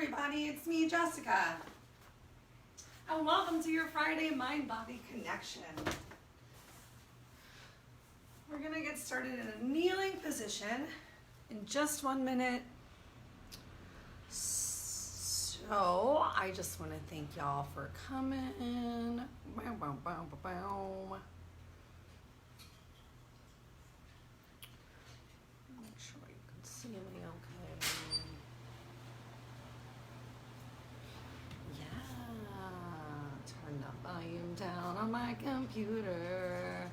everybody, it's me, Jessica. And welcome to your Friday Mind-Body Connection. We're gonna get started in a kneeling position in just 1 minute. So I just wanna thank y'all for coming. Bow, bow, bow, bow, bow. Make sure you can see me okay. Turn the volume down on my computer.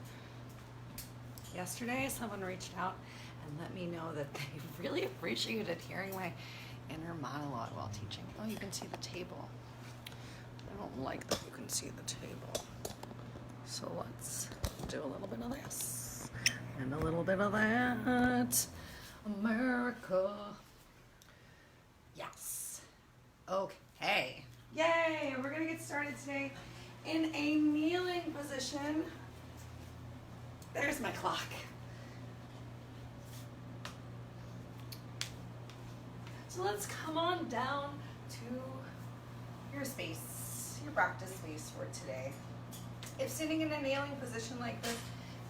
Yesterday, someone reached out and let me know that they really appreciated hearing my inner monologue while teaching. Oh, you can see the table. I don't like that you can see the table. So let's do a little bit of this and a little bit of that. America. Yes. Okay. Yay! We're gonna get started today in a kneeling position. There's my clock. So let's come on down to your space, your practice space for today. If sitting in a kneeling position like this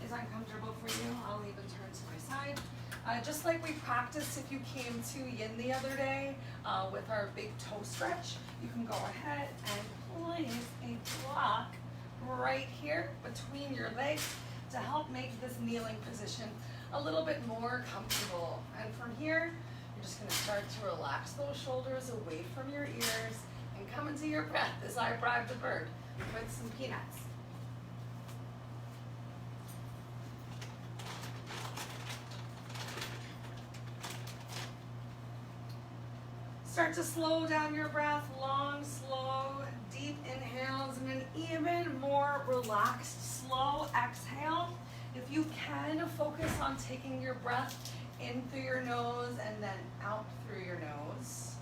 is uncomfortable for you, I'll even turn to my side. Just like we practiced if you came to yin the other day with our big toe stretch, you can go ahead and place a block right here between your legs to help make this kneeling position a little bit more comfortable. And from here, you're just gonna start to relax those shoulders away from your ears and come into your breath as I bribe the bird with some peanuts. Start to slow down your breath, long, slow, deep inhales, and an even more relaxed, slow exhale. If you can, focus on taking your breath in through your nose and then out through your nose.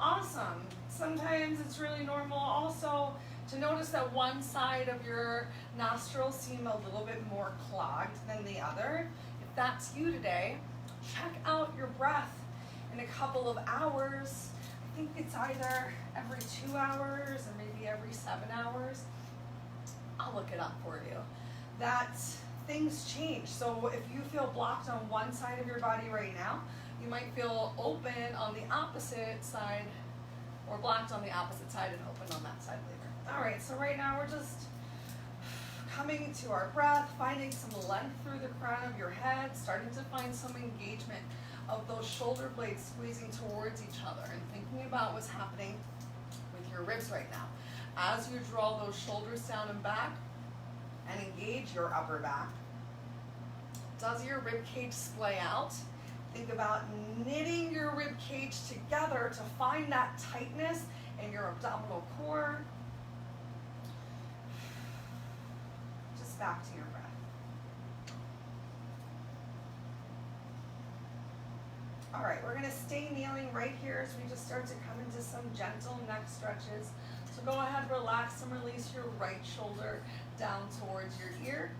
Awesome. Sometimes it's really normal also to notice that one side of your nostrils seem a little bit more clogged than the other. If that's you today, check out your breath in a couple of hours. I think it's either every 2 hours or maybe every 7 hours. I'll look it up for you. That things change. So if you feel blocked on one side of your body right now, you might feel open on the opposite side, or blocked on the opposite side and open on that side later. All right, so right now we're just coming to our breath, finding some length through the crown of your head, starting to find some engagement of those shoulder blades squeezing towards each other, and thinking about what's happening with your ribs right now. As you draw those shoulders down and back and engage your upper back, does your rib cage splay out? Think about knitting your rib cage together to find that tightness in your abdominal core. Just back to your breath. All right, we're gonna stay kneeling right here as we just start to come into some gentle neck stretches. So go ahead, relax and release your right shoulder down towards your ear.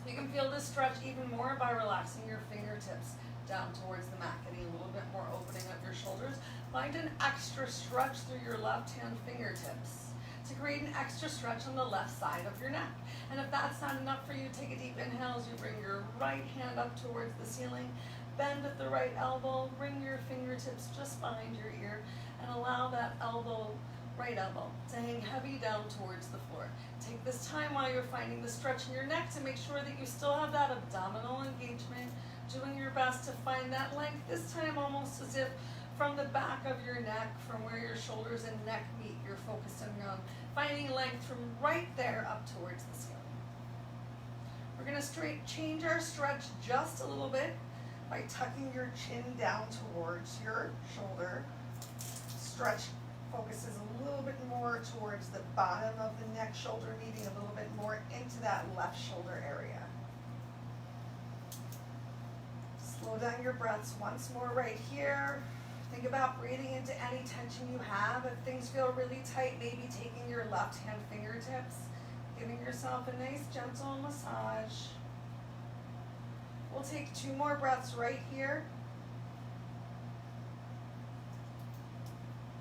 You can feel this stretch even more by relaxing your fingertips down towards the mat, getting a little bit more opening of your shoulders. Find an extra stretch through your left hand fingertips to create an extra stretch on the left side of your neck. And if that's not enough for you, take a deep inhale as you bring your right hand up towards the ceiling. Bend at the right elbow, bring your fingertips just behind your ear, and allow that right elbow, to hang heavy down towards the floor. Take this time while you're finding the stretch in your neck to make sure that you still have that abdominal engagement, doing your best to find that length, this time almost as if from the back of your neck, from where your shoulders and neck meet, you're focusing on finding length from right there up towards the ceiling. We're gonna change our stretch just a little bit by tucking your chin down towards your shoulder. Stretch focuses a little bit more towards the bottom of the neck, shoulder meeting a little bit more into that left shoulder area. Slow down your breaths once more right here. Think about breathing into any tension you have. If things feel really tight, maybe taking your left hand fingertips, giving yourself a nice gentle massage. We'll take 2 more breaths right here. We'll take 2 more breaths right here. We'll take 2 more breaths right here.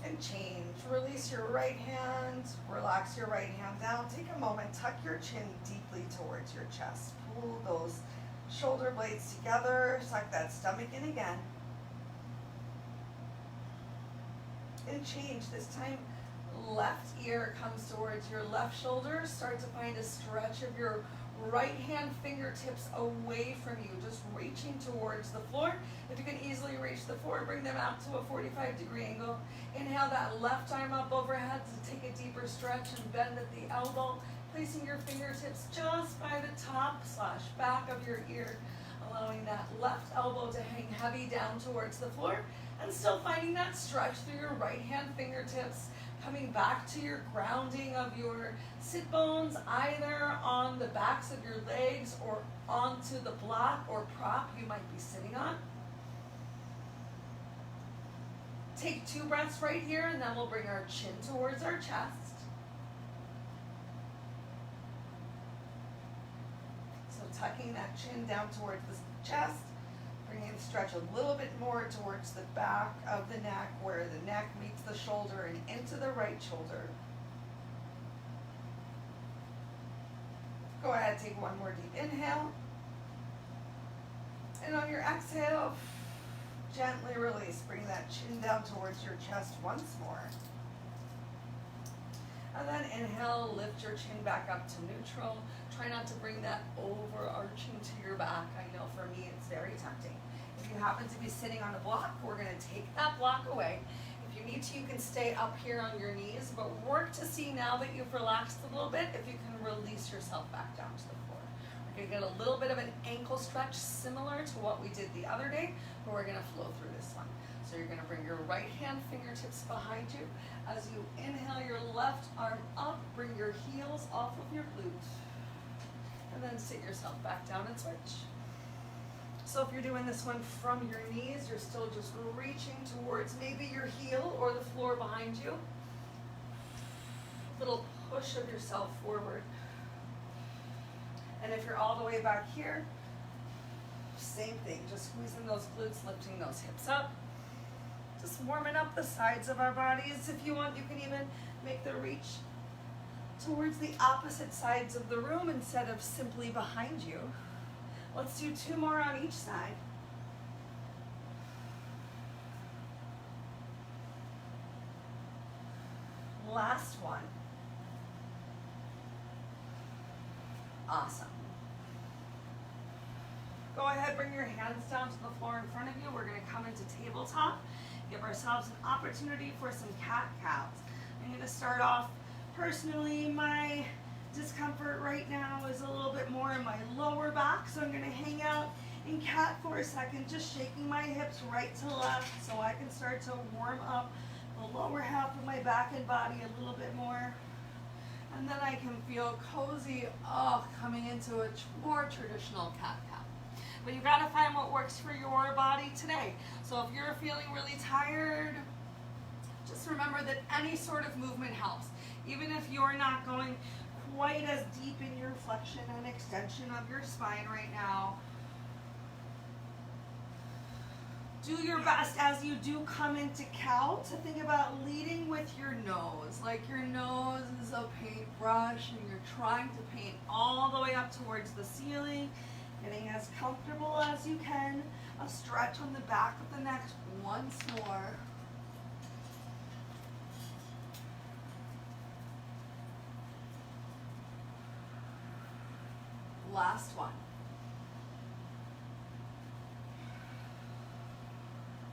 And change. Release your right hand, relax your right hand down. Take a moment, tuck your chin deeply towards your chest. Pull those shoulder blades together, suck that stomach in again. And change. This time, left ear comes towards your left shoulder. Start to find a stretch of your right hand fingertips away from you, just reaching towards the floor. If you can easily reach the floor, bring them out to a 45-degree angle. Inhale that left arm up overhead to take a deeper stretch and bend at the elbow, placing your fingertips just by the top / back of your ear, allowing that left elbow to hang heavy down towards the floor, and still finding that stretch through your right hand fingertips, coming back to your grounding of your sit bones, either on the backs of your legs or onto the block or prop you might be sitting on. Take 2 breaths right here, and then we'll bring our chin towards our chest. So tucking that chin down towards the chest, bringing the stretch a little bit more towards the back of the neck, where the neck meets the shoulder and into the right shoulder. Go ahead, take one more deep inhale. And on your exhale, gently release. Bring that chin down towards your chest once more. And then inhale, lift your chin back up to neutral. Try not to bring that overarching to your back. I know for me it's very tempting. If you happen to be sitting on a block, we're going to take that block away. If you need to, you can stay up here on your knees, but work to see now that you've relaxed a little bit, if you can release yourself back down to the floor. We're going to get a little bit of an ankle stretch similar to what we did the other day, but we're going to flow through this one. So you're going to bring your right hand fingertips behind you. As you inhale your left arm up, bring your heels off of your glutes. And then sit yourself back down and switch. So if you're doing this one from your knees, you're still just reaching towards maybe your heel or the floor behind you. Little push of yourself forward. And if you're all the way back here, same thing, just squeezing those glutes, lifting those hips up. Just warming up the sides of our bodies. If you want, you can even make the reach towards the opposite sides of the room instead of simply behind you. Let's do 2 more on each side. Last one. Awesome. Go ahead, bring your hands down to the floor in front of you. We're going to come into tabletop. Give ourselves an opportunity for some cat-cows. I'm going to start off personally. My discomfort right now is a little bit more in my lower back, so I'm going to hang out in cat for a second, just shaking my hips right to left so I can start to warm up the lower half of my back and body a little bit more. And then I can feel cozy, coming into a more traditional cat-cow. But you've got to find what works for your body today. So if you're feeling really tired, just remember that any sort of movement helps. Even if you're not going quite as deep in your flexion and extension of your spine right now, do your best as you do come into cow to think about leading with your nose. Like your nose is a paintbrush and you're trying to paint all the way up towards the ceiling, getting as comfortable as you can. A stretch on the back of the neck once more. Last one.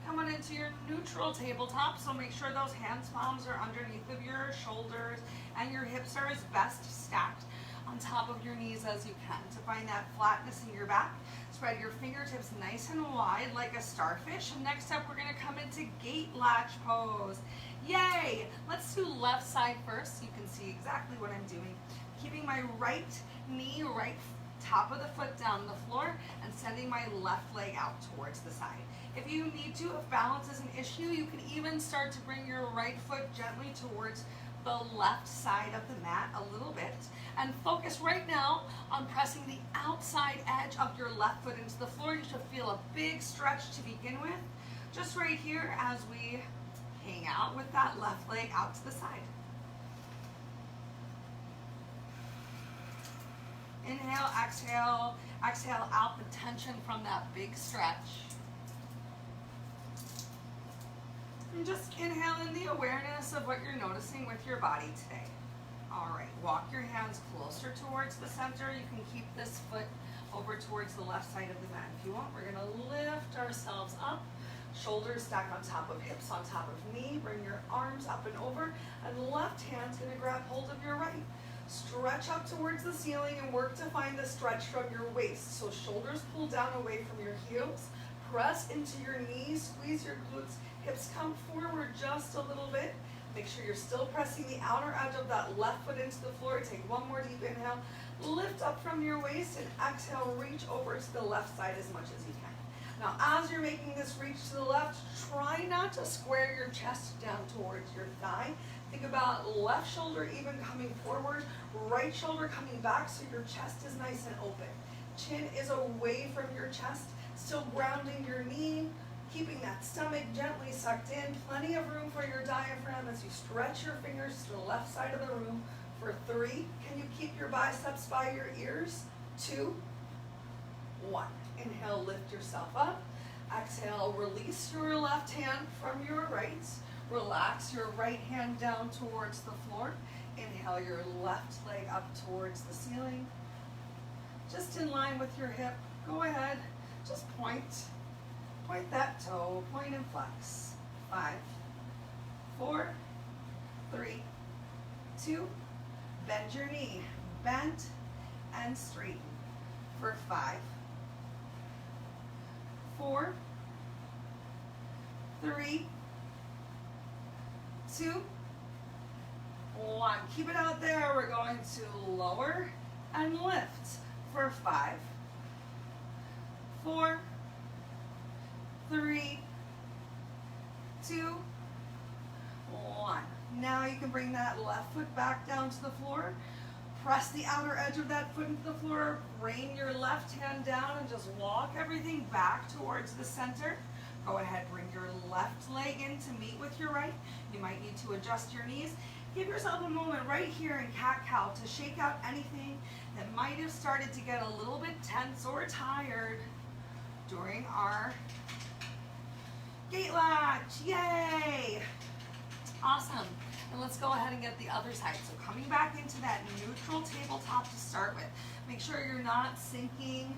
Coming into your neutral tabletop, so make sure those hands, palms are underneath of your shoulders and your hips are as best stacked on top of your knees as you can. To find that flatness in your back, spread your fingertips nice and wide like a starfish. And next up, we're going to come into gate latch pose. Yay! Let's do left side first so you can see exactly what I'm doing. Keeping my right knee, right top of the foot down the floor and sending my left leg out towards the side. If you need to, if balance is an issue, you can even start to bring your right foot gently towards the left side of the mat a little bit and focus right now on pressing the outside edge of your left foot into the floor. You should feel a big stretch to begin with. Just right here as we hang out with that left leg out to the side. Inhale, exhale, exhale out the tension from that big stretch. And just inhale in the awareness of what you're noticing with your body today. All right, walk your hands closer towards the center. You can keep this foot over towards the left side of the mat if you want. We're gonna lift ourselves up. Shoulders stack on top of hips, on top of knee. Bring your arms up and over. And left hand's gonna grab hold of your right. Stretch up towards the ceiling and work to find the stretch from your waist. So shoulders pull down away from your heels. Press into your knees, squeeze your glutes. Hips come forward just a little bit. Make sure you're still pressing the outer edge of that left foot into the floor. Take one more deep inhale. Lift up from your waist and exhale, reach over to the left side as much as you can. Now, as you're making this reach to the left, try not to square your chest down towards your thigh. Think about left shoulder even coming forward, right shoulder coming back so your chest is nice and open. Chin is away from your chest, still grounding your knee, keeping that stomach gently sucked in. Plenty of room for your diaphragm as you stretch your fingers to the left side of the room. For 3, can you keep your biceps by your ears? 2, 1. Inhale, lift yourself up. Exhale, release your left hand from your right. Relax your right hand down towards the floor. Inhale your left leg up towards the ceiling. Just in line with your hip. Go ahead, just point that toe, point and flex. 5, 4, 3, 2, bend your knee, bend and straighten. For 5, 4, 3, 2, 1. Keep it out there. We're going to lower and lift for 5, 4, 3, 2, 1. Now you can bring that left foot back down to the floor. Press the outer edge of that foot into the floor. Bring your left hand down and just walk everything back towards the center. Go ahead, bring your left leg in to meet with your right. You might need to adjust your knees. Give yourself a moment right here in cat-cow to shake out anything that might have started to get a little bit tense or tired during our gate latch. Yay! Awesome. And let's go ahead and get the other side. So coming back into that neutral tabletop to start with. Make sure you're not sinking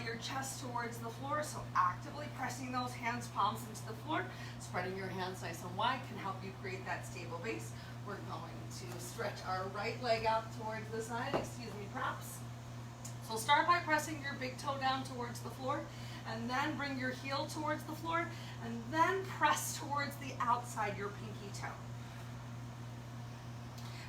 your chest towards the floor. So actively pressing those hands, palms into the floor. Spreading your hands nice and wide can help you create that stable base. We're going to stretch our right leg out towards the side. Excuse me, props. So start by pressing your big toe down towards the floor. And then bring your heel towards the floor. And then press towards the outside, your pinky toe.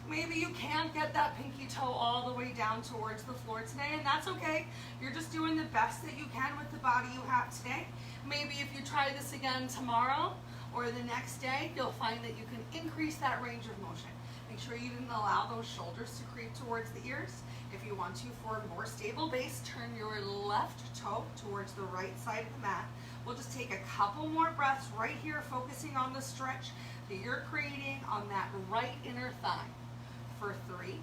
Maybe you can't get that pinky toe all the way down towards the floor today, and that's okay. You're just doing the best that you can with the body you have today. Maybe if you try this again tomorrow or the next day, you'll find that you can increase that range of motion. Make sure you didn't allow those shoulders to creep towards the ears. If you want to, for a more stable base, turn your left toe towards the right side of the mat. We'll just take a couple more breaths right here, focusing on the stretch that you're creating on that right inner thigh. For 3,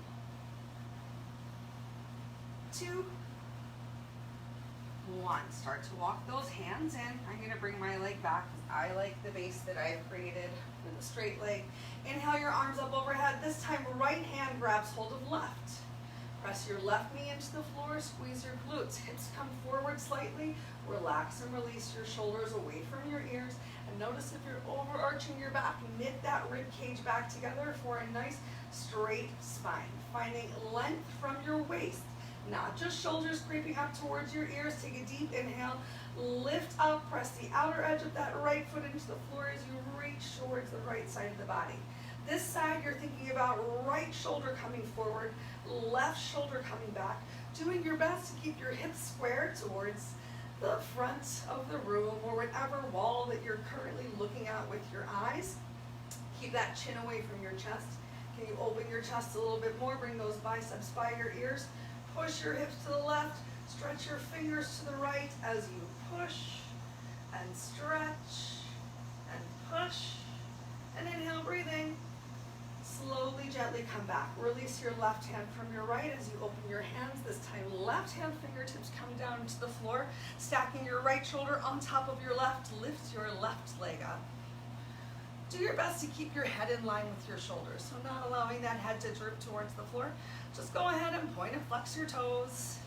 2, 1. Start to walk those hands in. I'm going to bring my leg back because I like the base that I've created with a straight leg. Inhale your arms up overhead. This time right hand grabs hold of left. Press your left knee into the floor. Squeeze your glutes. Hips come forward slightly. Relax and release your shoulders away from your ears. And notice if you're overarching your back, knit that rib cage back together for a nice straight spine. Finding length from your waist, not just shoulders creeping up towards your ears. Take a deep inhale, lift up, press the outer edge of that right foot into the floor as you reach towards the right side of the body. This side, you're thinking about right shoulder coming forward, left shoulder coming back, doing your best to keep your hips square towards the front of the room or whatever wall that you're currently looking at with your eyes. Keep that chin away from your chest. Can you open your chest a little bit more? Bring those biceps by your ears. Push your hips to the left. Stretch your fingers to the right as you push and stretch and push gently come back. Release your left hand from your right as you open your hands. This time, left hand fingertips come down to the floor. Stacking your right shoulder on top of your left, lift your left leg up. Do your best to keep your head in line with your shoulders, so not allowing that head to droop towards the floor. Just go ahead and point and flex your toes.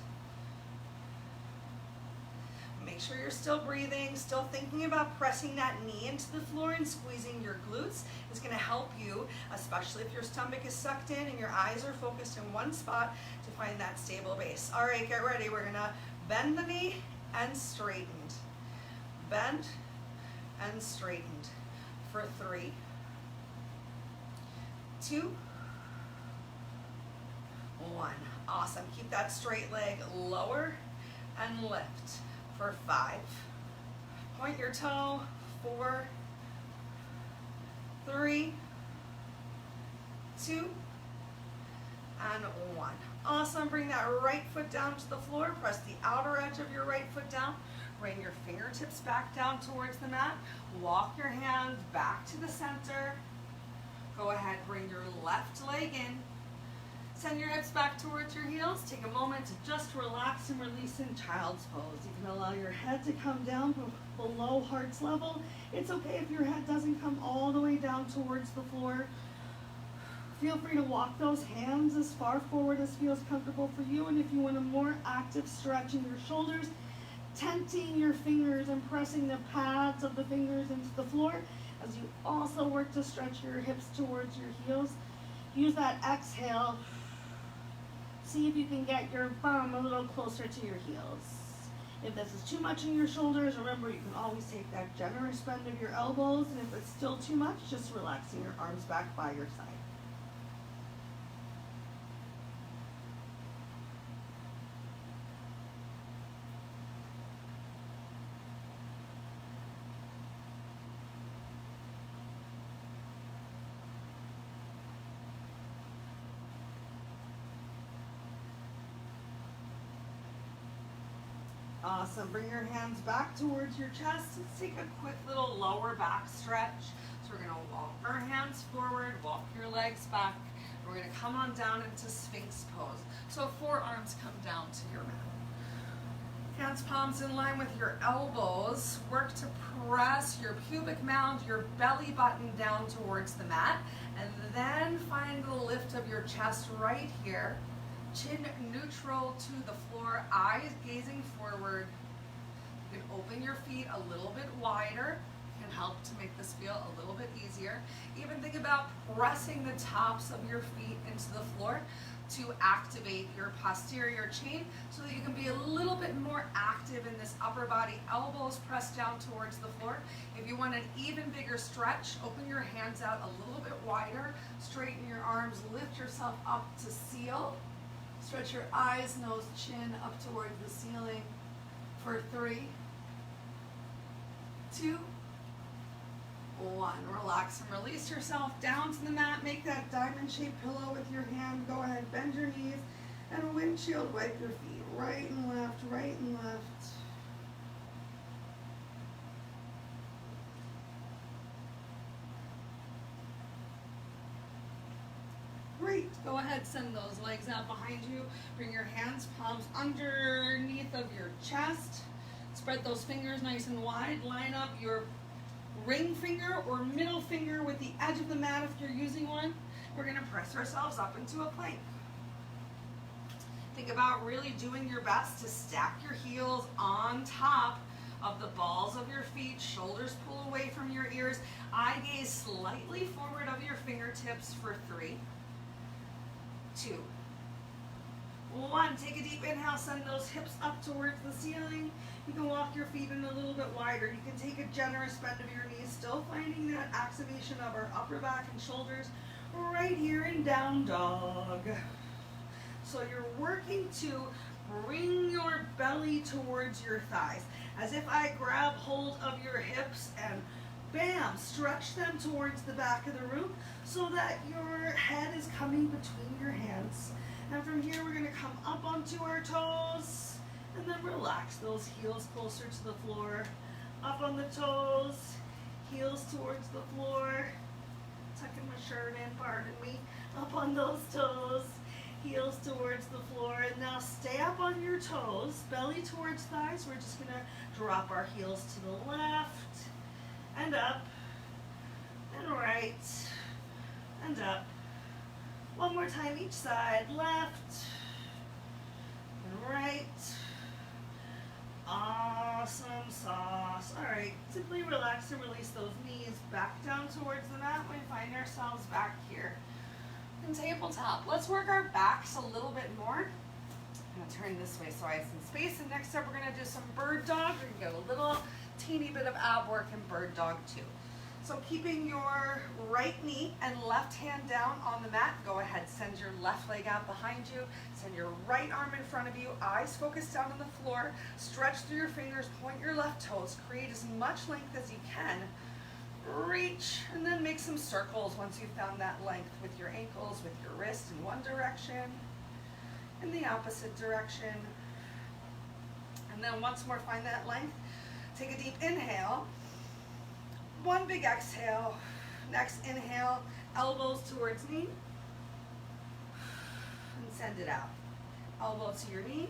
Make sure you're still breathing, still thinking about pressing that knee into the floor and squeezing your glutes is going to help you, especially if your stomach is sucked in and your eyes are focused in one spot, to find that stable base. All right, get ready. We're going to bend the knee and straightened. Bend and straightened for 3, 2, 1. Awesome. Keep that straight leg lower and lift for 5. Point your toe. 4, 3, 2, and 1. Awesome. Bring that right foot down to the floor. Press the outer edge of your right foot down. Bring your fingertips back down towards the mat. Walk your hands back to the center. Go ahead, bring your left leg in. Send your hips back towards your heels. Take a moment to just relax and release in child's pose. You can allow your head to come down below heart's level. It's okay if your head doesn't come all the way down towards the floor. Feel free to walk those hands as far forward as feels comfortable for you. And if you want a more active stretch in your shoulders, tenting your fingers and pressing the pads of the fingers into the floor as you also work to stretch your hips towards your heels. Use that exhale. See if you can get your bum a little closer to your heels. If this is too much in your shoulders, remember you can always take that generous bend of your elbows, and if it's still too much, just relaxing your arms back by your side. Awesome. Bring your hands back towards your chest. Let's take a quick little lower back stretch. So we're going to walk our hands forward, walk your legs back. We're going to come on down into Sphinx pose. So forearms come down to your mat. Hands, palms in line with your elbows. Work to press your pubic mound, your belly button down towards the mat. And then find the lift of your chest right here. Chin neutral to the floor, eyes gazing forward. You can open your feet a little bit wider. It can help to make this feel a little bit easier. Even think about pressing the tops of your feet into the floor to activate your posterior chain so that you can be a little bit more active in this upper body. Elbows pressed down towards the floor. If you want an even bigger stretch, open your hands out a little bit wider. Straighten your arms, lift yourself up to seal. Stretch your eyes, nose, chin up towards the ceiling for 3, 2, 1. Relax and release yourself down to the mat. Make that diamond-shaped pillow with your hand. Go ahead, bend your knees and windshield wipe your feet. Right and left, right and left. Great. Go ahead, send those legs out behind you. Bring your hands, palms underneath of your chest. Spread those fingers nice and wide. Line up your ring finger or middle finger with the edge of the mat if you're using one. We're going to press ourselves up into a plank. Think about really doing your best to stack your heels on top of the balls of your feet. Shoulders pull away from your ears. Eye gaze slightly forward of your fingertips for 3, 2, 1. Take a deep inhale, send those hips up towards the ceiling. You can walk your feet in a little bit wider. You can take a generous bend of your knees, still finding that activation of our upper back and shoulders right here in down dog. So you're working to bring your belly towards your thighs, as if I grab hold of your hips and bam, stretch them towards the back of the room so that your head is coming between your hands. And from here, we're going to come up onto our toes and then relax those heels closer to the floor. Up on the toes, heels towards the floor. Tucking my shirt in, pardon me. Up on those toes, heels towards the floor. And now stay up on your toes, belly towards thighs. We're just gonna drop our heels to the left and up and right and up. One more time each side, left and right. Awesome sauce. All right, simply relax and release those knees back down towards the mat. We find ourselves back here in tabletop. Let's work our backs a little bit more. I'm gonna turn this way so I have some space. And next up, we're gonna do some bird dog. We're gonna get a little teeny bit of ab work in bird dog too. So keeping your right knee and left hand down on the mat, go ahead, send your left leg out behind you, send your right arm in front of you, eyes focused down on the floor, stretch through your fingers, point your left toes, create as much length as you can, reach, and then make some circles once you've found that length with your ankles, with your wrist in one direction, in the opposite direction. And then once more, find that length. Take a deep inhale. One big exhale. Next inhale, elbows towards knee. And send it out. Elbow to your knee.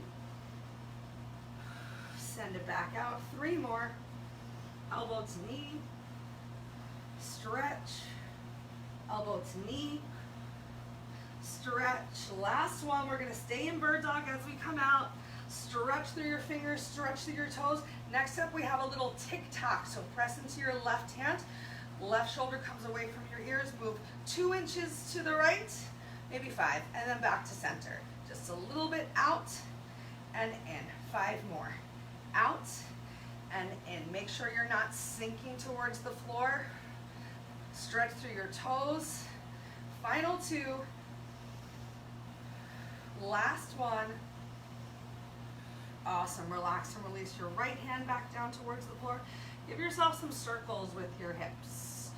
Send it back out. 3 more. Elbow to knee. Stretch. Elbow to knee. Stretch. Last one. We're going to stay in bird dog as we come out. Stretch through your fingers, stretch through your toes. Next up, we have a little tick-tock. So press into your left hand. Left shoulder comes away from your ears. Move 2 inches to the right, maybe 5, and then back to center. Just a little bit out and in. 5 more. Out and in. Make sure you're not sinking towards the floor. Stretch through your toes. Final 2. Last one. Awesome. Relax and release your right hand back down towards the floor. Give yourself some circles with your hips.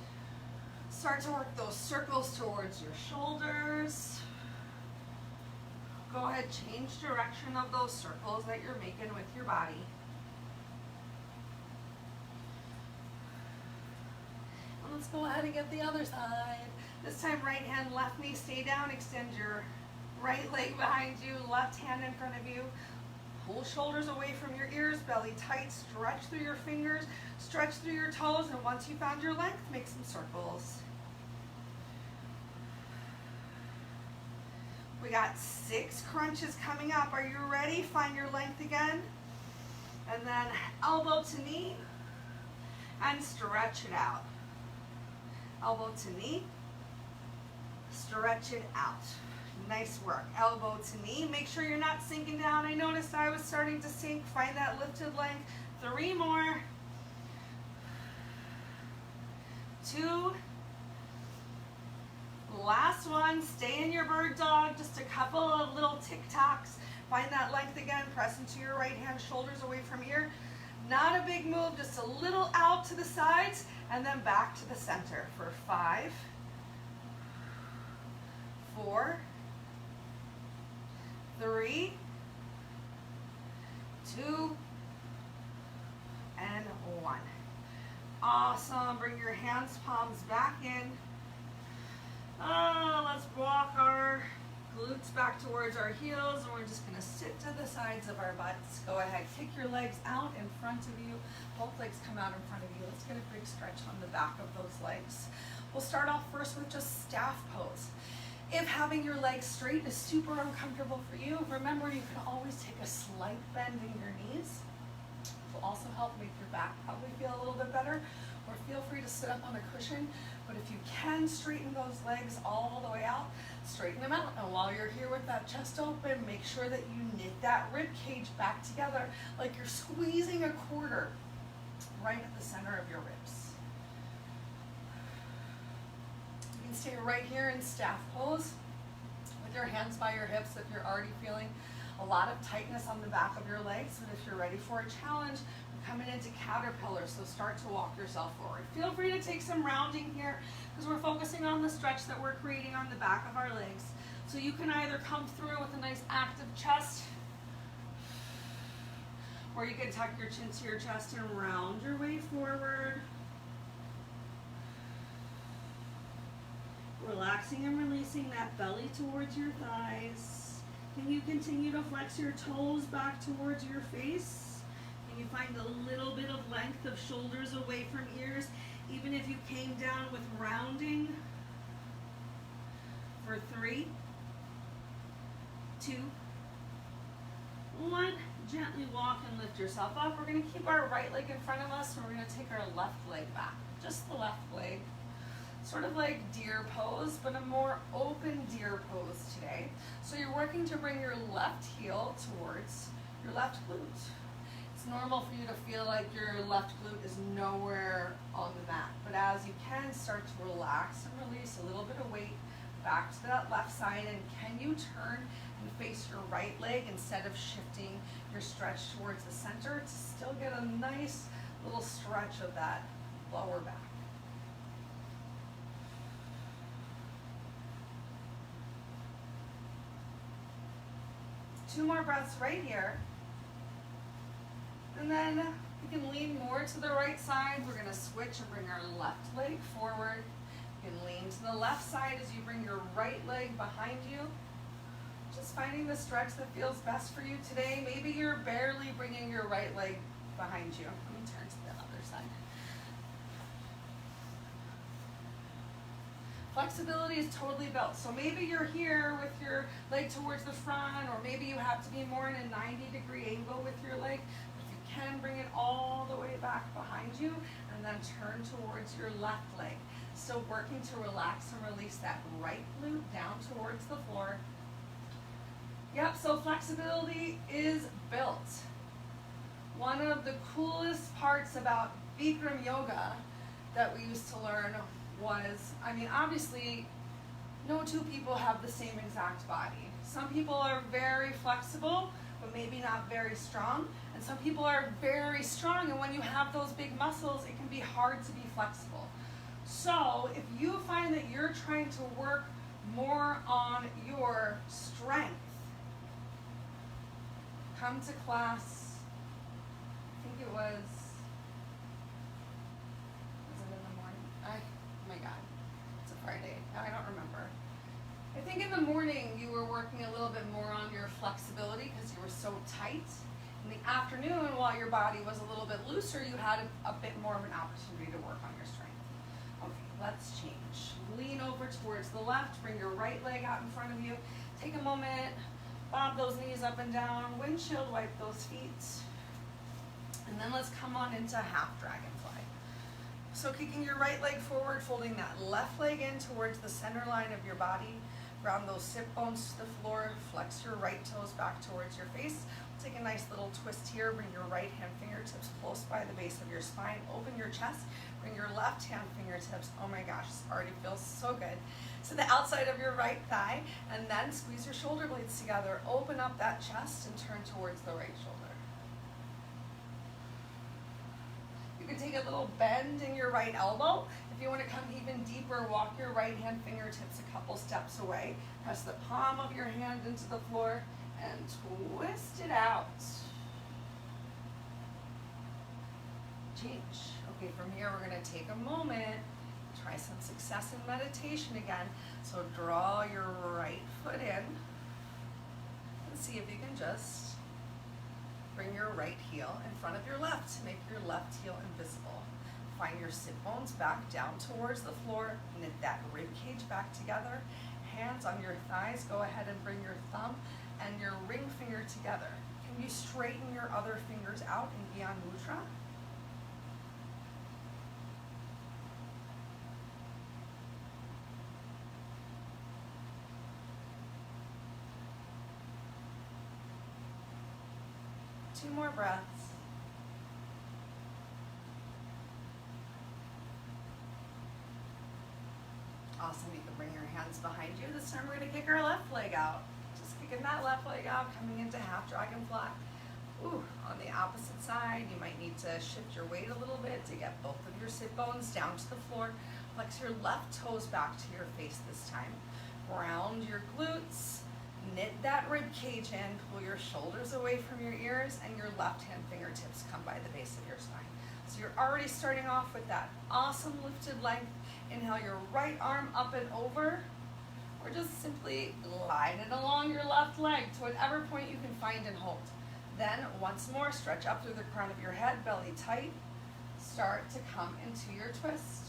Start to work those circles towards your shoulders. Go ahead, change direction of those circles that you're making with your body. And let's go ahead and get the other side. This time, right hand, left knee, stay down. Extend your right leg behind you, left hand in front of you. Pull shoulders away from your ears, belly tight, stretch through your fingers, stretch through your toes, and once you found your length, make some circles. We got 6 crunches coming up. Are you ready? Find your length again. And then elbow to knee, and stretch it out. Elbow to knee, stretch it out. Nice work. Elbow to knee. Make sure you're not sinking down. I noticed I was starting to sink. Find that lifted length. 3 more. 2. Last one. Stay in your bird dog. Just a couple of little tick-tocks. Find that length again. Press into your right hand. Shoulders away from ear. Not a big move. Just a little out to the sides. And then back to the center for 5, 4, 3, 2, and 1. Awesome. Bring your hands, palms back in. Let's walk our glutes back towards our heels, and we're just going to sit to the sides of our butts. Go ahead, kick your legs out in front of you. Both legs come out in front of you. Let's get a big stretch on the back of those legs. We'll start off first with just staff pose. If having your legs straight is super uncomfortable for you, remember you can always take a slight bend in your knees. It will also help make your back probably feel a little bit better, or feel free to sit up on a cushion. But if you can straighten those legs all the way out, straighten them out. And while you're here with that chest open, make sure that you knit that rib cage back together like you're squeezing a quarter right at the center of your ribs. Stay right here in staff pose with your hands by your hips if you're already feeling a lot of tightness on the back of your legs. But if you're ready for a challenge, we're coming into caterpillar, so start to walk yourself forward. Feel free to take some rounding here because we're focusing on the stretch that we're creating on the back of our legs. So you can either come through with a nice active chest, or you can tuck your chin to your chest and round your way forward. relaxing and releasing that belly towards your thighs. Can you continue to flex your toes back towards your face? Can you find a little bit of length of shoulders away from ears, even if you came down with rounding? For 3, 2, 1. Gently walk and lift yourself up. We're going to keep our right leg in front of us, and we're going to take our left leg back. Just the left leg. Sort of like deer pose, but a more open deer pose today. So you're working to bring your left heel towards your left glute. It's normal for you to feel like your left glute is nowhere on the mat, but as you can, start to relax and release a little bit of weight back to that left side. And can you turn and face your right leg instead of shifting your stretch towards the center to still get a nice little stretch of that lower back? Two more breaths right here. And then you can lean more to the right side. We're going to switch and bring our left leg forward. You can lean to the left side as you bring your right leg behind you. Just finding the stretch that feels best for you today. Maybe you're barely bringing your right leg behind you. Let me turn to the other side. Flexibility is totally built. So maybe you're here with your leg towards the front, or maybe you have to be more in a 90-degree angle with your leg. If you can, bring it all the way back behind you and then turn towards your left leg. Still working to relax and release that right glute down towards the floor. Yep, so flexibility is built. One of the coolest parts about Bikram yoga that we used to learn was, obviously, no two people have the same exact body. Some people are very flexible, but maybe not very strong. And some people are very strong, and when you have those big muscles, it can be hard to be flexible. So if you find that you're trying to work more on your strength, come to class. I think it was it in the morning? Oh my God, it's a Friday. I don't remember. I think in the morning you were working a little bit more on your flexibility because you were so tight. In the afternoon, while your body was a little bit looser, you had a bit more of an opportunity to work on your strength. Okay, let's change. Lean over towards the left, bring your right leg out in front of you. Take a moment, bob those knees up and down, windshield wipe those feet. And then let's come on into half dragonfly. So kicking your right leg forward, folding that left leg in towards the center line of your body. Ground those sit bones to the floor, flex your right toes back towards your face. Take a nice little twist here, bring your right hand fingertips close by the base of your spine, open your chest, bring your left hand fingertips, oh my gosh, this already feels so good, to the outside of your right thigh, and then squeeze your shoulder blades together, open up that chest and turn towards the right shoulder. You can take a little bend in your right elbow. If you want to come even deeper, walk your right hand fingertips a couple steps away, press the palm of your hand into the floor, and twist it out. Change. Okay, from here we're going to take a moment, try some success in meditation again. So draw your right foot in and see if you can just bring your right heel in front of your left to make your left heel invisible. Find your sit bones back down towards the floor, knit that rib cage back together. Hands on your thighs, go ahead and bring your thumb and your ring finger together. Can you straighten your other fingers out in Gyan Mudra? Two more breaths. Awesome, you can bring your hands behind you. This time we're going to kick our left leg out. Kicking that left leg out, coming into half dragonfly. Ooh, on the opposite side, you might need to shift your weight a little bit to get both of your sit bones down to the floor. Flex your left toes back to your face this time. Round your glutes, knit that rib cage in, pull your shoulders away from your ears, and your left hand fingertips come by the base of your spine. So you're already starting off with that awesome lifted length. Inhale your right arm up and over, or just simply glide it along your left leg to whatever point you can find and hold. Then once more, stretch up through the crown of your head, belly tight. Start to come into your twist.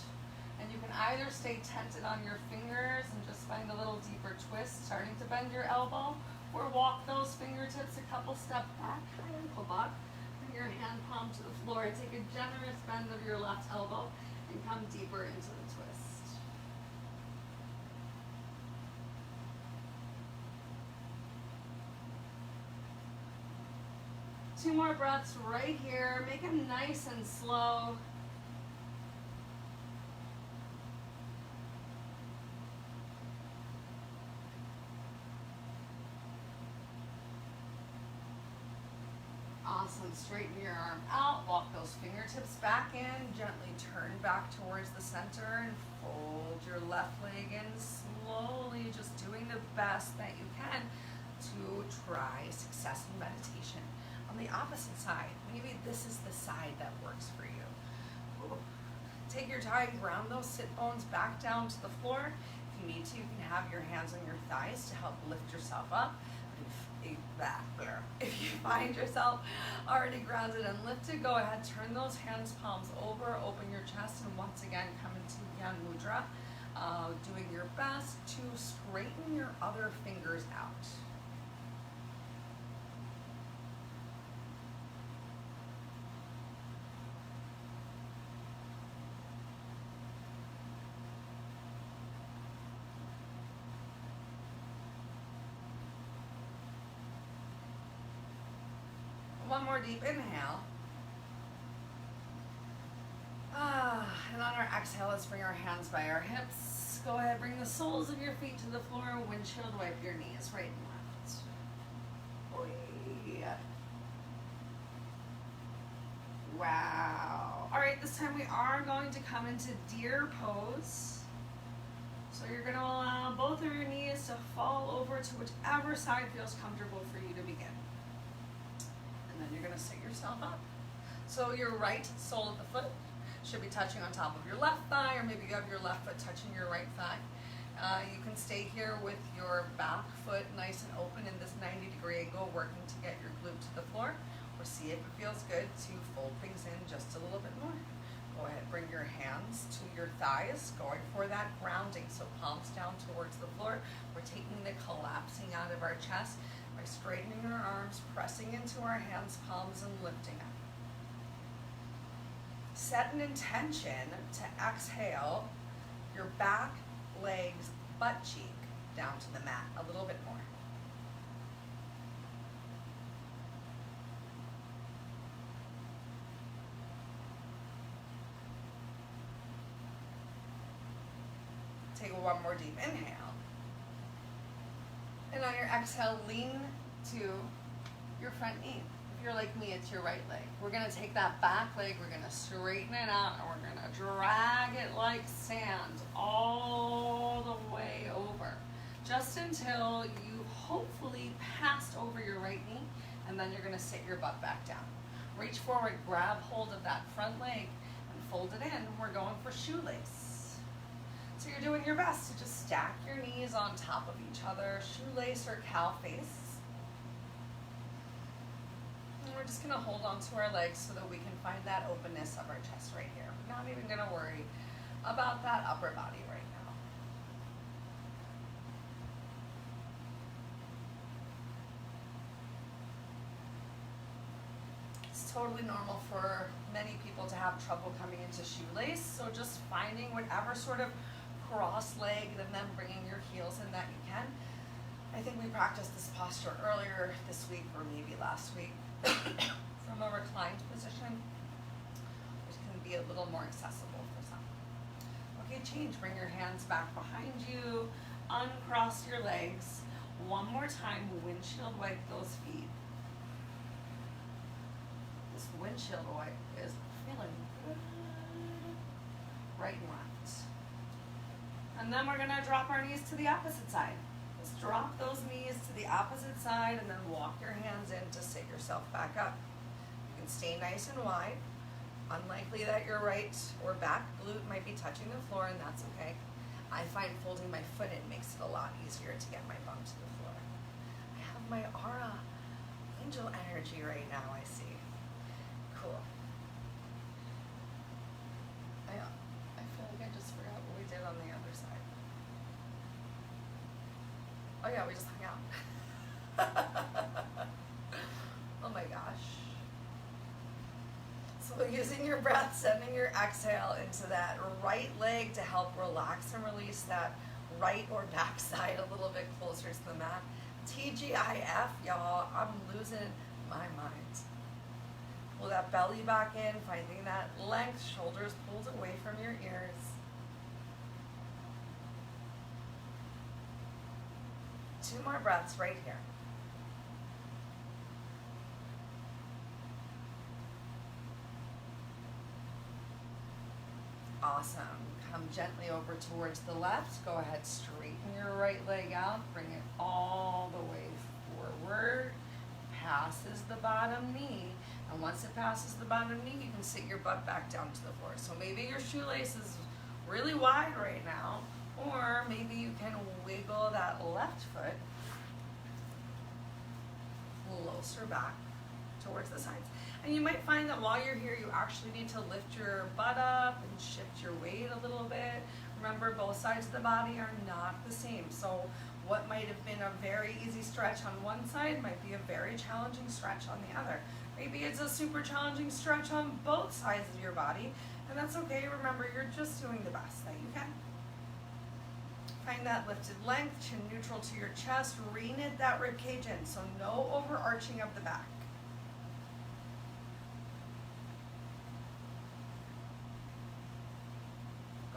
And you can either stay tented on your fingers and just find a little deeper twist, starting to bend your elbow, or walk those fingertips a couple steps back, high ankle lock. Bring your hand palm to the floor. Take a generous bend of your left elbow and come deeper into the twist. Two more breaths right here. Make them nice and slow. Awesome. Straighten your arm out. Walk those fingertips back in. Gently turn back towards the center and fold your left leg in slowly, just doing the best that you can to try successful meditation. On the opposite side, maybe this is the side that works for you. Ooh. Take your time, ground those sit bones back down to the floor. If you need to, you can have your hands on your thighs to help lift yourself up. If you find yourself already grounded and lifted, go ahead, turn those hands, palms over, open your chest, and once again come into Yan Mudra, doing your best to straighten your other fingers out. One more deep inhale. And on our exhale, let's bring our hands by our hips. Go ahead, bring the soles of your feet to the floor. Windshield wipe your knees right and left. Oy. Wow. All right, this time we are going to come into deer pose. So you're going to allow both of your knees to fall over to whichever side feels comfortable for you to begin. And then you're going to sit yourself up. So your right sole of the foot should be touching on top of your left thigh, or maybe you have your left foot touching your right thigh. You can stay here with your back foot nice and open in this 90-degree angle, working to get your glute to the floor, or see if it feels good to fold things in just a little bit more. Go ahead, bring your hands to your thighs, going for that grounding, so palms down towards the floor. We're taking the collapsing out of our chest by straightening our arms, pressing into our hands, palms, and lifting up. Set an intention to exhale your back, legs, butt cheek down to the mat a little bit more. Take one more deep inhale. And on your exhale, lean to your front knee. If you're like me, it's your right leg. We're going to take that back leg, we're going to straighten it out, and we're going to drag it like sand all the way over, just until you hopefully passed over your right knee, and then you're going to sit your butt back down. Reach forward, grab hold of that front leg, and fold it in. We're going for shoelace. So you're doing your best to just stack your knees on top of each other, shoelace or cow face. And we're just going to hold on to our legs so that we can find that openness of our chest right here. We're not even going to worry about that upper body right now. It's totally normal for many people to have trouble coming into shoelace, so just finding whatever sort of cross-legged and then bringing your heels in that you can. I think we practiced this posture earlier this week or maybe last week from a reclined position, which can be a little more accessible for some. Okay, change. Bring your hands back behind you. Uncross your legs. One more time, windshield wipe those feet. This windshield wipe is feeling good. Right and left. And then we're going to drop our knees to the opposite side. Just drop those knees to the opposite side and then walk your hands in to sit yourself back up. You can stay nice and wide. Unlikely that your right or back glute might be touching the floor, and that's okay. I find folding my foot in makes it a lot easier to get my bum to the floor. I have my aura angel energy right now, I see. Cool. I feel like I just forgot what we did on the other side. Oh yeah, we just hung out. Oh my gosh. So using your breath, sending your exhale into that right leg to help relax and release that right or back side a little bit closer to the mat. TGIF, y'all, I'm losing my mind. Pull that belly back in, finding that length, shoulders pulled away from your ears. Two more breaths right here. Awesome. Come gently over towards the left. Go ahead, straighten your right leg out. Bring it all the way forward. Passes the bottom knee. And once it passes the bottom knee, you can sit your butt back down to the floor. So maybe your shoelace is really wide right now, or maybe you can wiggle that left foot closer back towards the sides. And you might find that while you're here, you actually need to lift your butt up and shift your weight a little bit. Remember, both sides of the body are not the same. So what might have been a very easy stretch on one side might be a very challenging stretch on the other. Maybe it's a super challenging stretch on both sides of your body, and that's okay. Remember, you're just doing the best that you can. Find that lifted length, chin neutral to your chest. Reknit that rib cage in, so no overarching of the back.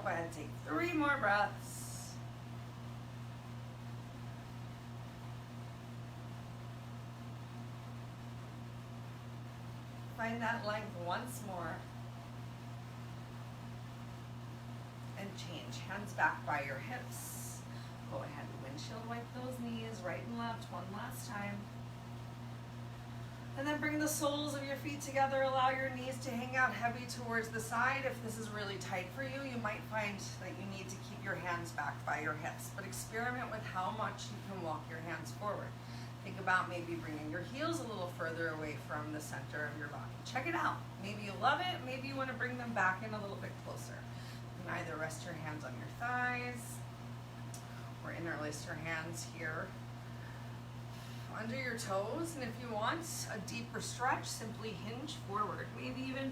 Go ahead and take 3 more breaths. Find that length once more. And change. Hands back by your hips. Go ahead and windshield wipe those knees right and left one last time. And then bring the soles of your feet together. Allow your knees to hang out heavy towards the side. If this is really tight for you, you might find that you need to keep your hands back by your hips. But experiment with how much you can walk your hands forward. Think about maybe bringing your heels a little further away from the center of your body. Check it out. Maybe you love it. Maybe you want to bring them back in a little bit closer. You can either rest your hands on your thighs or interlace your hands here under your toes, and if you want a deeper stretch, simply hinge forward. Maybe even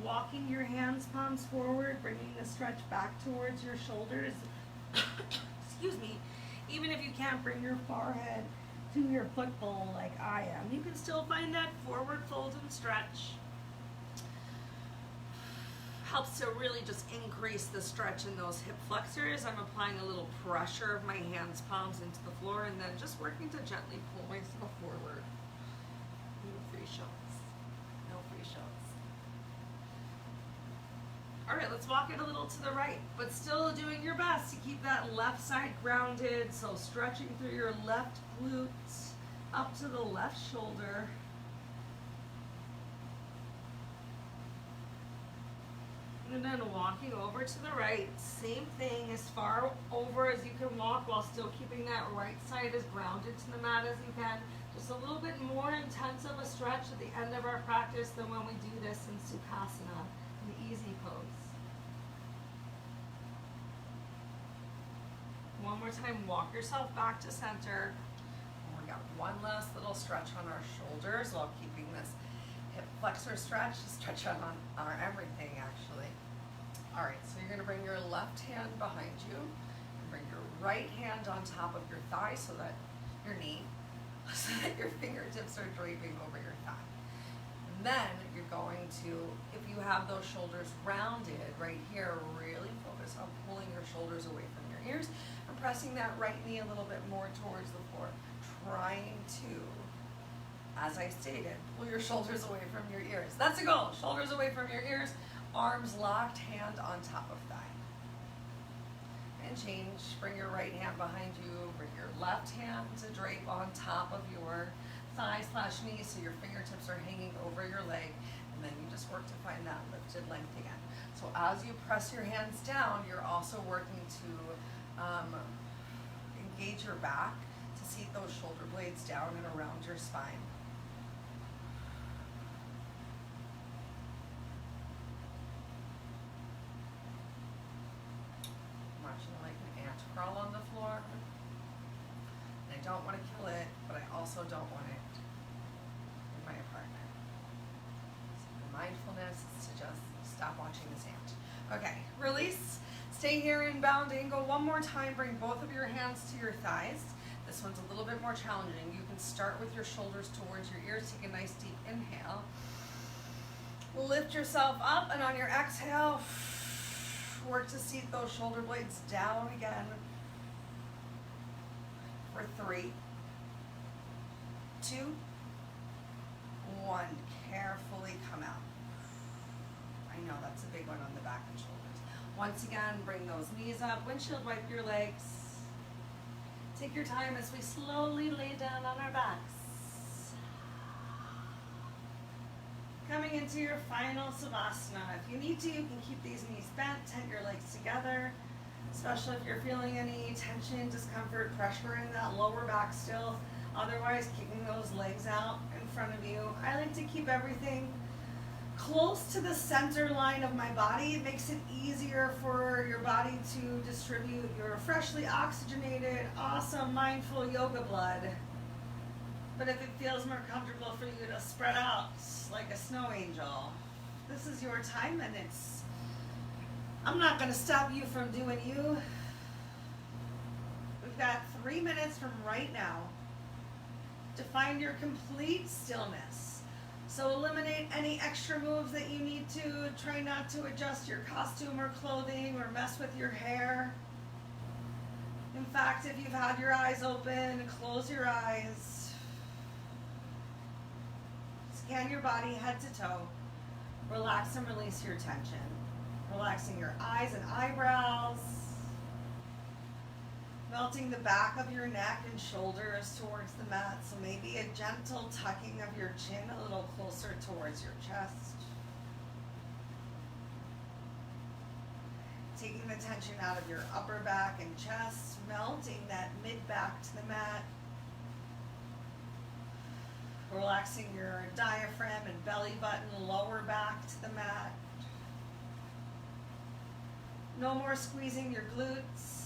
walking your hands, palms forward, bringing the stretch back towards your shoulders. Excuse me. Even if you can't bring your forehead to your foot bowl like I am, you can still find that forward fold and stretch. Helps to really just increase the stretch in those hip flexors. I'm applying a little pressure of my hands, palms into the floor, and then just working to gently pull myself forward. No free shows. No free shows. All right, let's walk it a little to the right, but still doing your best to keep that left side grounded. So stretching through your left glute up to the left shoulder. And then walking over to the right, same thing, as far over as you can walk while still keeping that right side as grounded to the mat as you can. Just a little bit more intense of a stretch at the end of our practice than when we do this in Sukhasana, an easy pose. One more time, walk yourself back to center. And we got one last little stretch on our shoulders while keeping this hip flexor stretch, stretch on everything actually. All right, so you're gonna bring your left hand behind you, and bring your right hand on top of your thigh so that your knee, so that your fingertips are draping over your thigh. And then you're going to, if you have those shoulders rounded right here, really focus on pulling your shoulders away from your ears and pressing that right knee a little bit more towards the floor, trying to, as I stated, pull your shoulders away from your ears. That's the goal. Shoulders away from your ears, arms locked, hand on top of thigh. And change. Bring your right hand behind you. Bring your left hand to drape on top of your thigh/knee so your fingertips are hanging over your leg. And then you just work to find that lifted length again. So as you press your hands down, you're also working to engage your back to seat those shoulder blades down and around your spine. I'm watching like an ant crawl on the floor. And I don't want to kill it, but I also don't want it in my apartment. So the mindfulness is to just stop watching this ant. Okay, release. Stay here in bound angle. One more time, bring both of your hands to your thighs. This one's a little bit more challenging. You can start with your shoulders towards your ears. Take a nice deep inhale. Lift yourself up, and on your exhale, work to seat those shoulder blades down again. For 3, 2, 1. Carefully come out. I know that's a big one on the back and shoulders. Once again, bring those knees up. Windshield wipe your legs. Take your time as we slowly lay down on our backs. Coming into your final Savasana. If you need to, you can keep these knees bent, tent your legs together, especially if you're feeling any tension, discomfort, pressure in that lower back still. Otherwise, kicking those legs out in front of you. I like to keep everything close to the center line of my body. It makes it easier for your body to distribute your freshly oxygenated, awesome, mindful yoga blood. But if it feels more comfortable for you to spread out like a snow angel, this is your time, and I'm not going to stop you from doing you. We've got 3 minutes from right now to find your complete stillness. So eliminate any extra moves that you need to. Try not to adjust your costume or clothing or mess with your hair. In fact, if you've had your eyes open, close your eyes. Scan your body head to toe. Relax and release your tension. Relaxing your eyes and eyebrows. Melting the back of your neck and shoulders towards the mat. So maybe a gentle tucking of your chin a little closer towards your chest. Taking the tension out of your upper back and chest. Melting that mid-back to the mat. Relaxing your diaphragm and belly button, lower back to the mat. No more squeezing your glutes.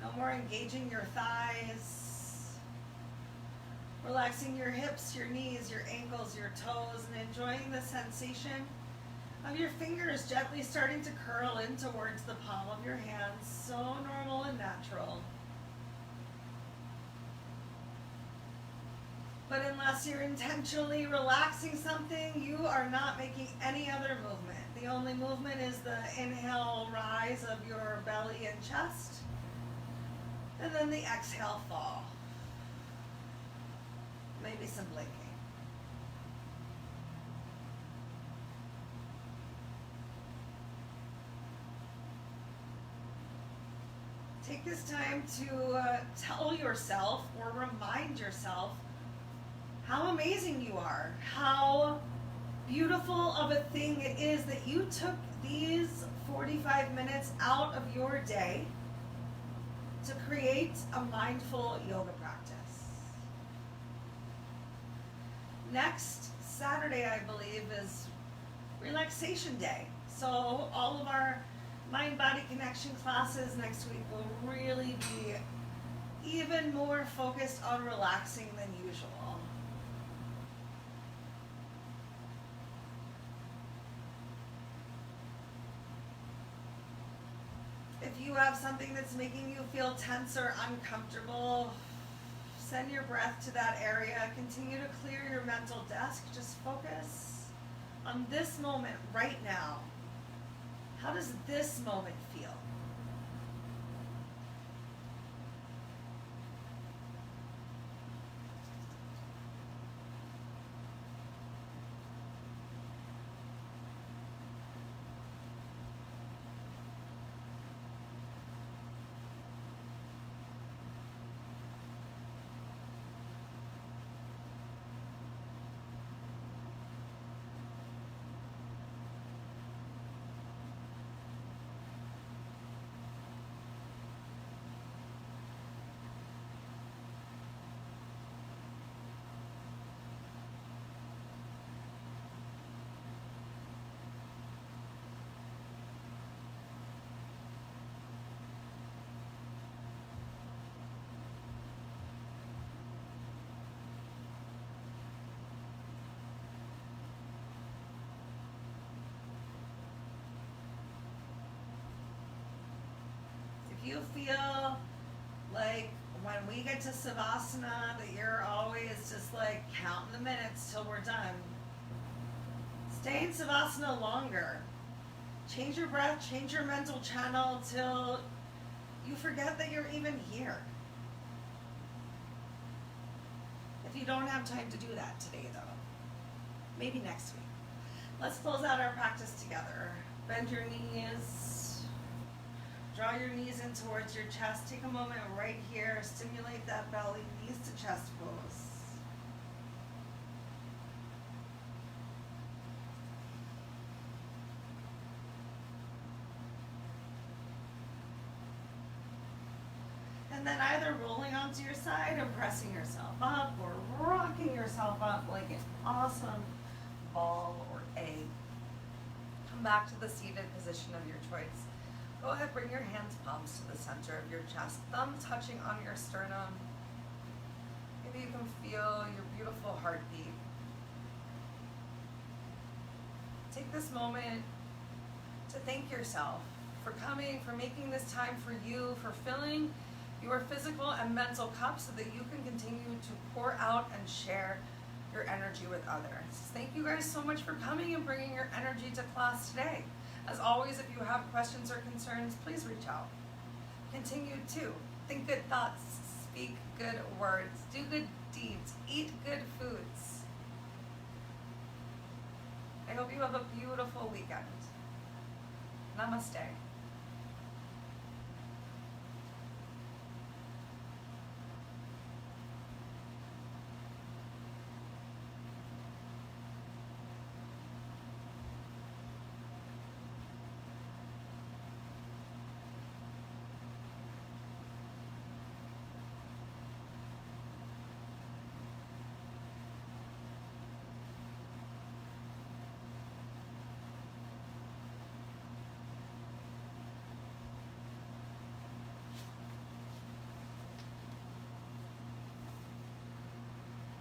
No more engaging your thighs. Relaxing your hips, your knees, your ankles, your toes, and enjoying the sensation of your fingers gently starting to curl in towards the palm of your hands. So normal and natural. But unless you're intentionally relaxing something, you are not making any other movement. The only movement is the inhale rise of your belly and chest, and then the exhale fall. Maybe some blinking. Take this time to tell yourself or remind yourself how amazing you are, how beautiful of a thing it is that you took these 45 minutes out of your day to create a mindful yoga practice. Next Saturday, I believe, is relaxation day. So all of our mind-body connection classes next week will really be even more focused on relaxing than usual. If you have something that's making you feel tense or uncomfortable, send your breath to that area. Continue to clear your mental desk. Just focus on this moment right now. How does this moment feel? feel like when we get to Savasana that you're always just like counting the minutes till we're done, stay in Savasana longer. Change your breath, change your mental channel till you forget that you're even here. If you don't have time to do that today though, maybe next week. Let's close out our practice together. Bend your knees. Draw your knees in towards your chest. Take a moment right here. Stimulate that belly, knees to chest pose. And then either rolling onto your side or pressing yourself up or rocking yourself up like an awesome ball or egg. Come back to the seated position of your choice. Go ahead, bring your hands palms to the center of your chest, thumb touching on your sternum. Maybe you can feel your beautiful heartbeat. Take this moment to thank yourself for coming, for making this time for you, for filling your physical and mental cup so that you can continue to pour out and share your energy with others. Thank you guys so much for coming and bringing your energy to class today. As always, if you have questions or concerns, please reach out. Continue to think good thoughts, speak good words, do good deeds, eat good foods. I hope you have a beautiful weekend. Namaste.